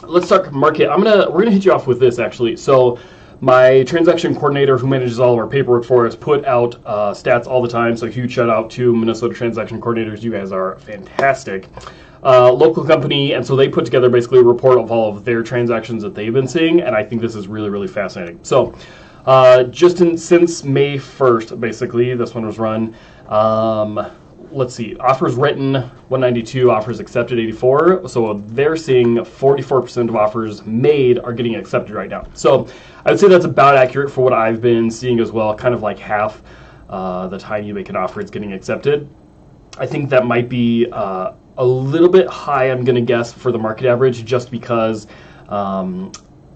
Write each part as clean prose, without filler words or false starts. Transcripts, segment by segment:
let's start market. We're gonna hit you off with this actually. So my transaction coordinator who manages all of our paperwork for us put out stats all the time. So huge shout out to Minnesota transaction coordinators. You guys are fantastic. Local company, and so they put together basically a report of all of their transactions that they've been seeing, and I think this is really, really fascinating. So since May 1st, basically, this one was run. Let's see, offers written 192, offers accepted 84. So they're seeing 44% of offers made are getting accepted right now. So I would say that's about accurate for what I've been seeing as well. Kind of like half the time you make an offer, it's getting accepted. I think that might be a little bit high, I'm going to guess, for the market average, just because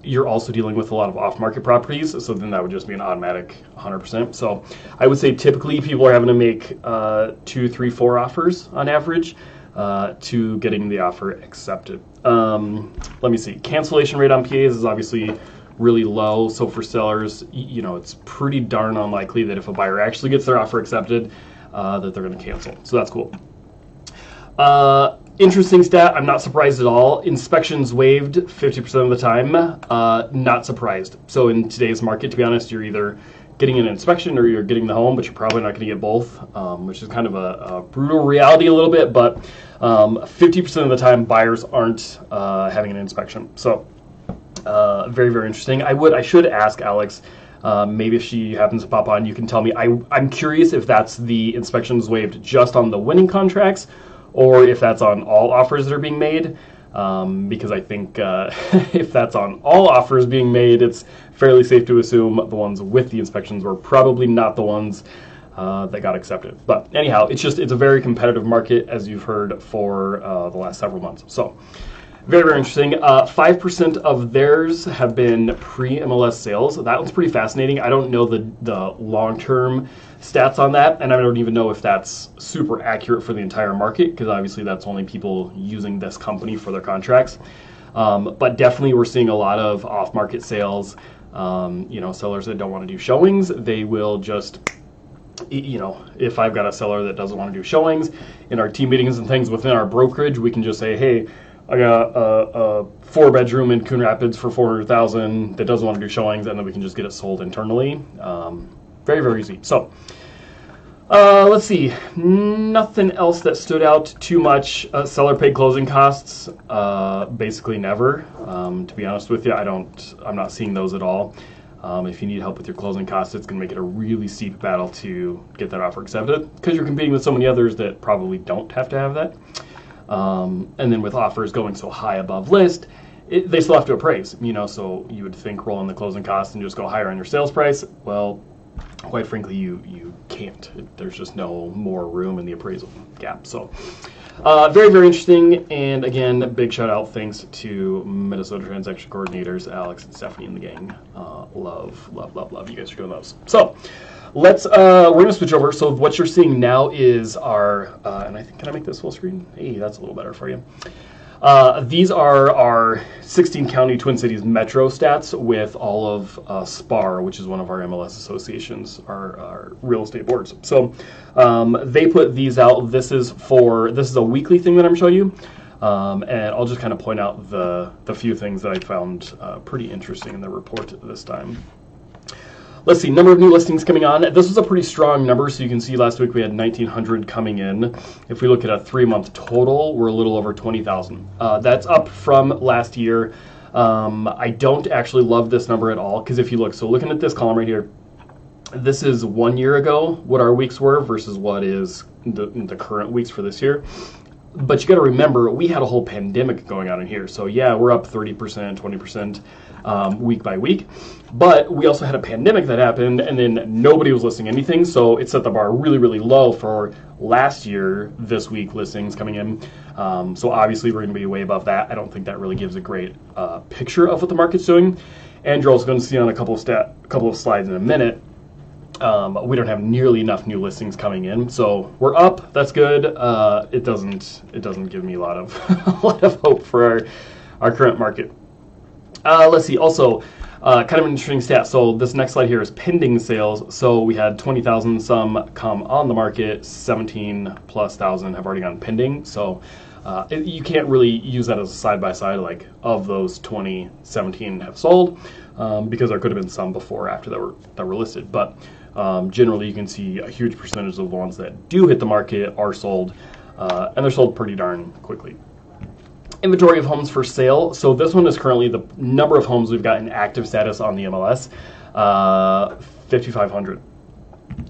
you're also dealing with a lot of off-market properties, so then that would just be an automatic 100%. So I would say typically people are having to make 2, 3, 4 offers on average to getting the offer accepted. Let me see. Cancellation rate on PAs is obviously really low, so for sellers, it's pretty darn unlikely that if a buyer actually gets their offer accepted, that they're going to cancel. So that's cool. Interesting stat, I'm not surprised at all. Inspections waived 50% of the time, not surprised. So in today's market, to be honest, you're either getting an inspection or you're getting the home, but you're probably not going to get both, which is kind of a brutal reality a little bit, but 50% of the time buyers aren't having an inspection. So very, very interesting. I should ask Alex, maybe if she happens to pop on, you can tell me. I'm curious if that's the inspections waived just on the winning contracts, or if that's on all offers that are being made, because I think if that's on all offers being made, it's fairly safe to assume the ones with the inspections were probably not the ones that got accepted. But anyhow, it's a very competitive market, as you've heard, for the last several months. So very, very interesting. 5% of theirs have been pre-MLS sales. That one's pretty fascinating. I don't know the long-term stats on that, and I don't even know if that's super accurate for the entire market, because obviously that's only people using this company for their contracts. But definitely we're seeing a lot of off-market sales. Sellers that don't want to do showings, they will just, if I've got a seller that doesn't want to do showings, in our team meetings and things within our brokerage, we can just say, hey, I got a 4-bedroom in Coon Rapids for $400,000 that doesn't want to do showings, and then we can just get it sold internally. Very, very easy. So let's see. Nothing else that stood out too much. Seller paid closing costs. Basically never. To be honest with you, I'm not seeing those at all. If you need help with your closing costs, it's going to make it a really steep battle to get that offer accepted, because you're competing with so many others that probably don't have to have that. And then with offers going so high above list, they still have to appraise, so you would think rolling the closing costs and just go higher on your sales price. Well, quite frankly, you can't. There's just no more room in the appraisal gap. So very, very interesting. And again, big shout out, thanks to Minnesota transaction coordinators, Alex and Stephanie and the gang. Love, love, love, love. You guys are doing those. So we're going to switch over. So what you're seeing now is our, and I think, can I make this full screen? Hey, that's a little better for you. These are our 16 county Twin Cities metro stats with all of SPAR, which is one of our MLS associations, our real estate boards. So they put these out. This is a weekly thing that I'm showing you. And I'll just kind of point out the few things that I found pretty interesting in the report this time. Let's see, number of new listings coming on. This was a pretty strong number, so you can see last week we had 1,900 coming in. If we look at a 3-month total, we're a little over 20,000. That's up from last year. I don't actually love this number at all, because if you look, so looking at this column right here, this is 1 year ago what our weeks were versus what is the current weeks for this year. But you got to remember, we had a whole pandemic going on in here. So yeah, we're up 30%, 20% week by week. But we also had a pandemic that happened, and then nobody was listing anything. So it set the bar really, really low for last year, this week listings coming in. So obviously we're going to be way above that. I don't think that really gives a great picture of what the market's doing. Andrew's going to see on a couple of slides in a minute. We don't have nearly enough new listings coming in, so we're up. That's good. It doesn't give me a lot of a lot of hope for our current market. Let's see. Also, kind of an interesting stat. So this next slide here is pending sales. So we had 20,000 some come on the market. 17,000+ have already gone pending. So You can't really use that as a side-by-side, like of those 20, 17 have sold, because there could have been some before or after that were listed. But generally, you can see a huge percentage of the ones that do hit the market are sold, and they're sold pretty darn quickly. Inventory of homes for sale. So this one is currently the number of homes we've got in active status on the MLS, 5,500.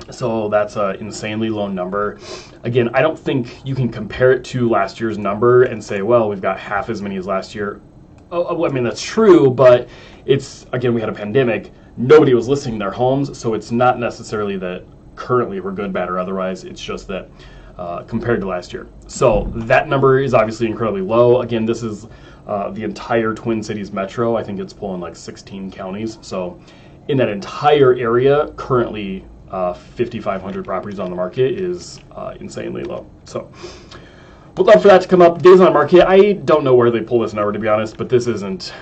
So that's an insanely low number. Again, I don't think you can compare it to last year's number and say, well, we've got half as many as last year. I mean, that's true, but it's, again, we had a pandemic. Nobody was listing their homes, so it's not necessarily that currently we're good, bad, or otherwise. It's just that compared to last year. So that number is obviously incredibly low. Again, this is the entire Twin Cities metro. I think it's pulling like 16 counties. So in that entire area, currently 5,500 properties on the market is insanely low. So would love for that to come up. Days on market, I don't know where they pull this number, to be honest, but this isn't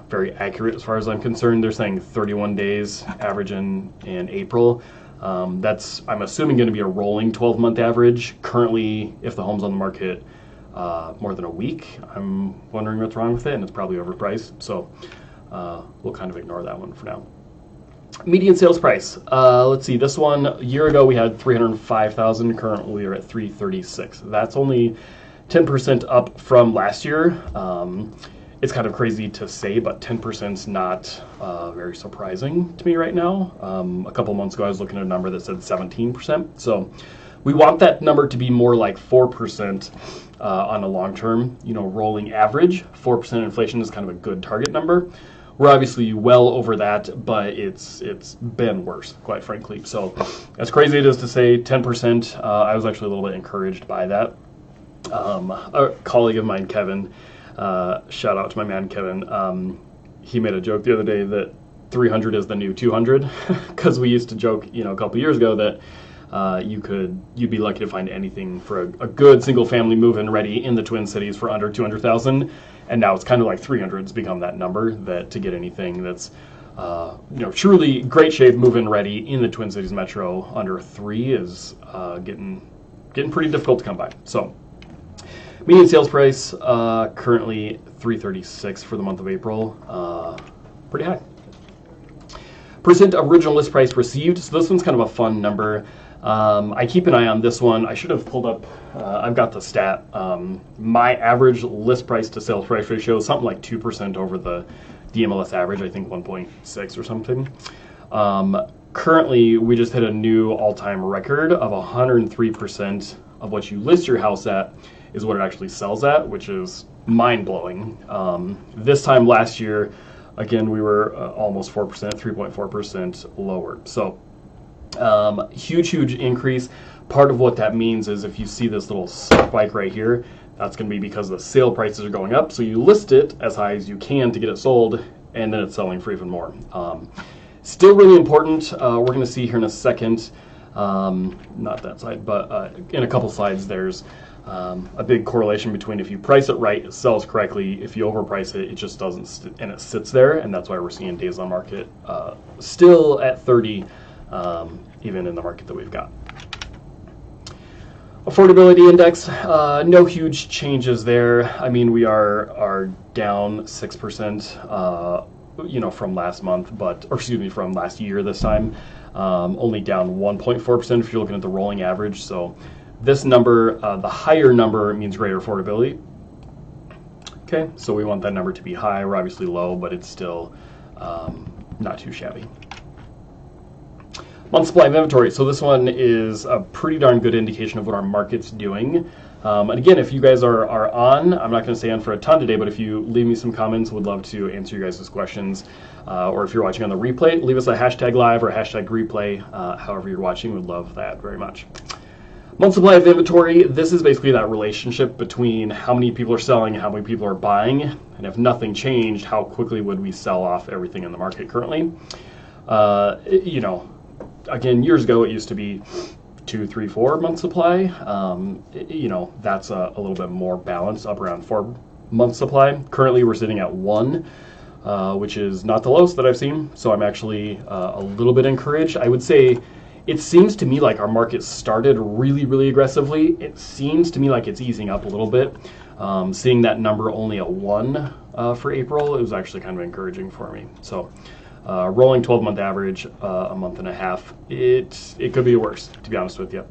very accurate as far as I'm concerned. They're saying 31 days average in April. That's, I'm assuming, going to be a rolling 12-month average. Currently, if the home's on the market more than a week, I'm wondering what's wrong with it, and it's probably overpriced. So we'll kind of ignore that one for now. Median sales price. Let's see. This one, a year ago, we had 305,000. Currently, we're at 336. That's only 10% up from last year. It's kind of crazy to say, but 10% is not very surprising to me right now. A couple months ago, I was looking at a number that said 17%. So we want that number to be more like 4% on a long-term, rolling average. 4% inflation is kind of a good target number. We're obviously well over that, but it's been worse, quite frankly. So as crazy it is to say 10%, I was actually a little bit encouraged by that. A colleague of mine, Kevin, shout out to my man Kevin. He made a joke the other day that 300 is the new 200, because we used to joke, a couple years ago that you'd be lucky to find anything for a good single family move-in ready in the Twin Cities for under 200,000, and now it's kind of like 300's become that number, that to get anything that's truly great shape move-in ready in the Twin Cities metro under 3 is getting pretty difficult to come by. So median sales price currently 336 for the month of April. Pretty high. Percent original list price received. So this one's kind of a fun number. I keep an eye on this one. I should have pulled up, I've got the stat. My average list price to sales price ratio is something like 2% over the MLS average, I think 1.6 or something. Currently, we just hit a new all-time record of 103% of what you list your house at is what it actually sells at, which is mind-blowing. This time last year, again, we were almost 4%, 3.4% lower. So huge increase. Part of what that means is if you see this little spike right here, that's going to be because the sale prices are going up. So you list it as high as you can to get it sold, and then it's selling for even more. Still really important. We're going to see here in a second, not that side, but in a couple slides, there's a big correlation between if you price it right, it sells correctly. If you overprice it, it just doesn't, and it sits there, and that's why we're seeing days on market still at 30, even in the market that we've got. Affordability index, no huge changes there. I mean, we are down 6%, from last month, from last year this time. Only down 1.4% if you're looking at the rolling average. So this number, the higher number means greater affordability. Okay, so we want that number to be high. We're obviously low, but it's still not too shabby. Month supply of inventory. So this one is a pretty darn good indication of what our market's doing. And again, if you guys are on, I'm not going to stay on for a ton today, but if you leave me some comments, would love to answer you guys' questions. Or if you're watching on the replay, leave us a hashtag live or a hashtag replay. However you're watching, would love that very much. Month supply of inventory. This is basically that relationship between how many people are selling and how many people are buying. And if nothing changed, how quickly would we sell off everything in the market currently? Again, years ago, it used to be 2, 3, 4 month supply. That's a little bit more balanced, up around 4 month supply. Currently, we're sitting at 1, which is not the lowest that I've seen. So I'm actually a little bit encouraged. I would say it seems to me like our market started really, really aggressively. It seems to me like it's easing up a little bit. Seeing that number only at 1 for April, it was actually kind of encouraging for me. So rolling 12-month average, a month and a half, it could be worse, to be honest with you.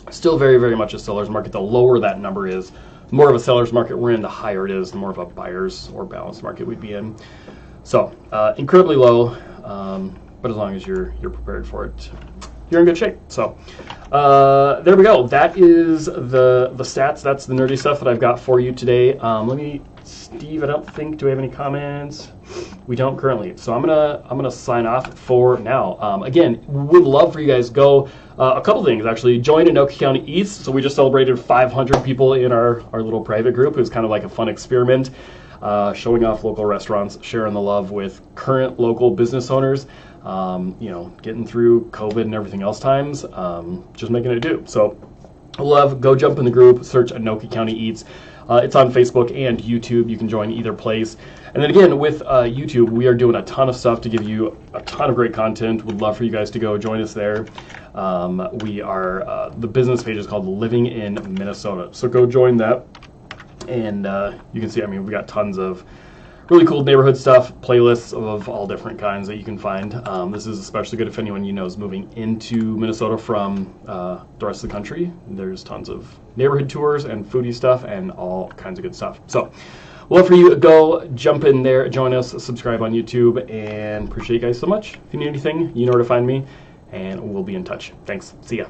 Still very, very much a seller's market. The lower that number is, the more of a seller's market we're in, the higher it is, the more of a buyer's or balanced market we'd be in. So incredibly low, but as long as you're prepared for it, you're in good shape. So there we go. That is the stats. That's the nerdy stuff that I've got for you today. Steve, I don't think, do we have any comments? We don't currently. So I'm gonna sign off for now. Again, would love for you guys to go. A couple things actually. Join Anoka County Eats. So we just celebrated 500 people in our little private group. It was kind of like a fun experiment, showing off local restaurants, sharing the love with current local business owners. Getting through COVID and everything else times, just making it do. So go jump in the group, search Anoka County Eats. It's on Facebook and YouTube. You can join either place. And then again, with YouTube, we are doing a ton of stuff to give you a ton of great content. Would love for you guys to go join us there. The business page is called Living in Minnesota. So go join that. And you can see, we got tons of really cool neighborhood stuff, playlists of all different kinds that you can find. This is especially good if anyone you know is moving into Minnesota from the rest of the country. There's tons of neighborhood tours and foodie stuff and all kinds of good stuff. So we'll love for you to go jump in there, join us, subscribe on YouTube, and appreciate you guys so much. If you need anything, you know where to find me, and we'll be in touch. Thanks. See ya.